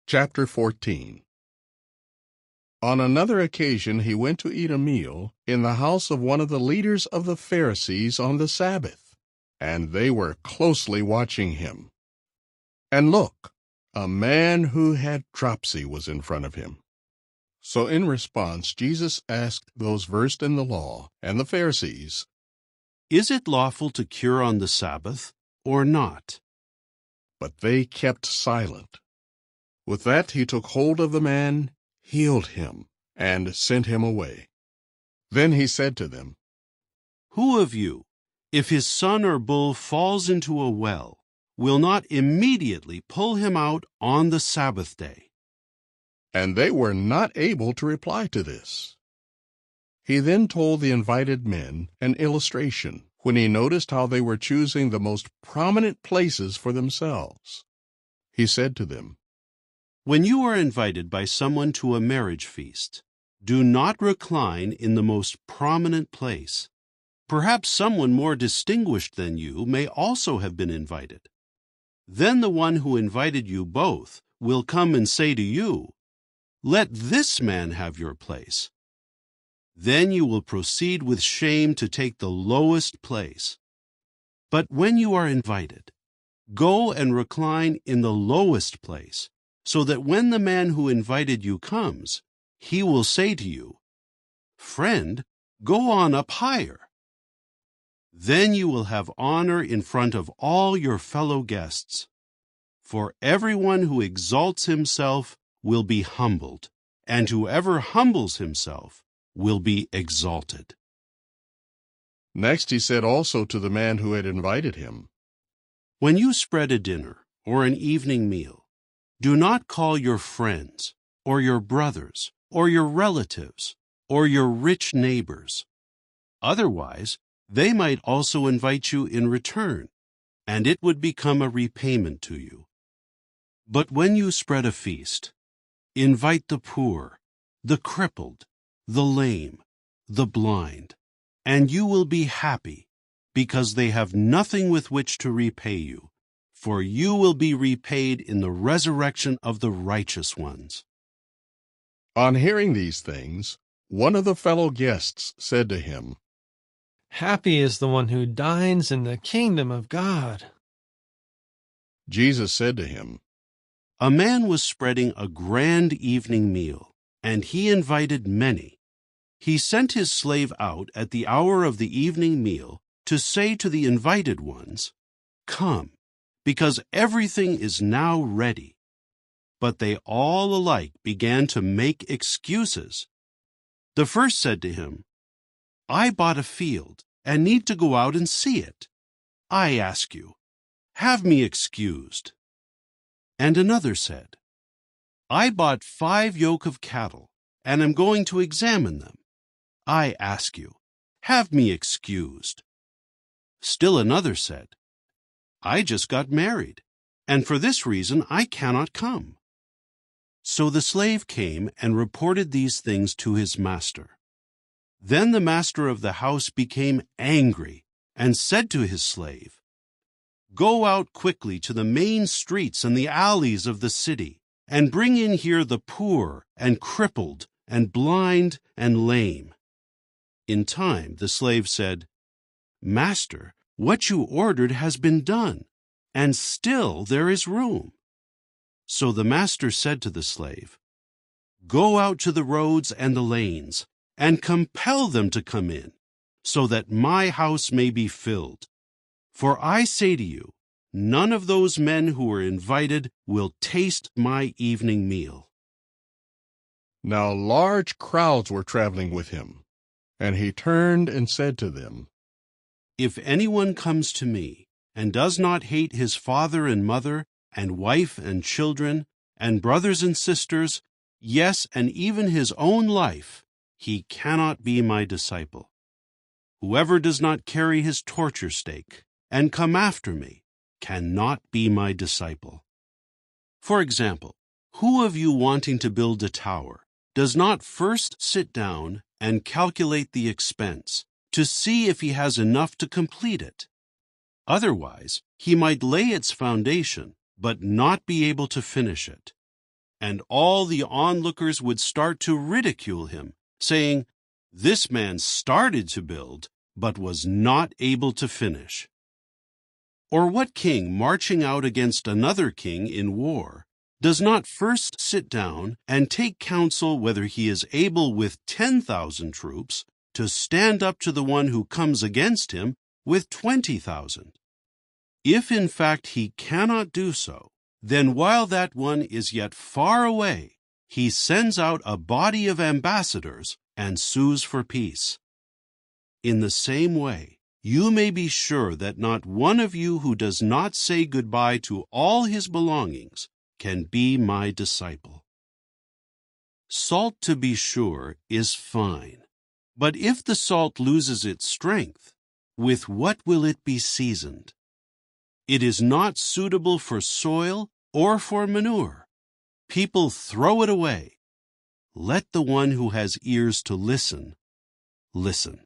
Chapter 14. On another occasion he went to eat a meal in the house of one of the leaders of the Pharisees on the Sabbath, and they were closely watching him. And look, a man who had dropsy was in front of him. So in response, Jesus asked those versed in the law and the Pharisees, "Is it lawful to cure on the Sabbath or not?" But they kept silent. With that he took hold of the man, healed him, and sent him away. Then he said to them, "Who of you, if his son or bull falls into a well, will not immediately pull him out on the Sabbath day?" And they were not able to reply to this. He then told the invited men an illustration when he noticed how they were choosing the most prominent places for themselves. He said to them, "When you are invited by someone to a marriage feast, do not recline in the most prominent place. Perhaps someone more distinguished than you may also have been invited. Then the one who invited you both will come and say to you, 'Let this man have your place.' Then you will proceed with shame to take the lowest place. But when you are invited, go and recline in the lowest place, so that when the man who invited you comes, he will say to you, 'Friend, go on up higher.' Then you will have honor in front of all your fellow guests. For everyone who exalts himself will be humbled, and whoever humbles himself will be exalted." Next he said also to the man who had invited him, "When you spread a dinner or an evening meal, do not call your friends, or your brothers, or your relatives, or your rich neighbors. Otherwise, they might also invite you in return, and it would become a repayment to you. But when you spread a feast, invite the poor, the crippled, the lame, the blind, and you will be happy, because they have nothing with which to repay you, for you will be repaid in the resurrection of the righteous ones." On hearing these things, one of the fellow guests said to him, "Happy is the one who dines in the kingdom of God." Jesus said to him, "A man was spreading a grand evening meal, and he invited many. He sent his slave out at the hour of the evening meal to say to the invited ones, 'Come, because everything is now ready.' But they all alike began to make excuses. The first said to him, 'I bought a field and need to go out and see it. I ask you, have me excused.' And another said, 'I bought 5 yoke of cattle and am going to examine them. I ask you, have me excused.' Still another said, 'I just got married, and for this reason I cannot come.' So the slave came and reported these things to his master. Then the master of the house became angry and said to his slave, 'Go out quickly to the main streets and the alleys of the city, and bring in here the poor and crippled and blind and lame.' In time the slave said, 'Master, what you ordered has been done, and still there is room.' So the master said to the slave, 'Go out to the roads and the lanes, and compel them to come in, so that my house may be filled. For I say to you, none of those men who were invited will taste my evening meal.'" Now large crowds were traveling with him, and he turned and said to them, "If anyone comes to me and does not hate his father and mother, and wife and children, and brothers and sisters, yes, and even his own life, he cannot be my disciple. Whoever does not carry his torture stake and come after me cannot be my disciple. For example, who of you wanting to build a tower does not first sit down and calculate the expense to see if he has enough to complete it? Otherwise, he might lay its foundation but not be able to finish it. and all the onlookers would start to ridicule him, saying, "This man started to build, but was not able to finish." Or what king marching out against another king in war does not first sit down and take counsel whether he is able with 10,000 troops to stand up to the one who comes against him with 20,000? If in fact he cannot do so, then while that one is yet far away, he sends out a body of ambassadors and sues for peace. In the same way, you may be sure that not one of you who does not say goodbye to all his belongings can be my disciple. Salt, to be sure, is fine, but if the salt loses its strength, with what will it be seasoned? It is not suitable for soil or for manure. People throw it away. Let the one who has ears to listen, listen.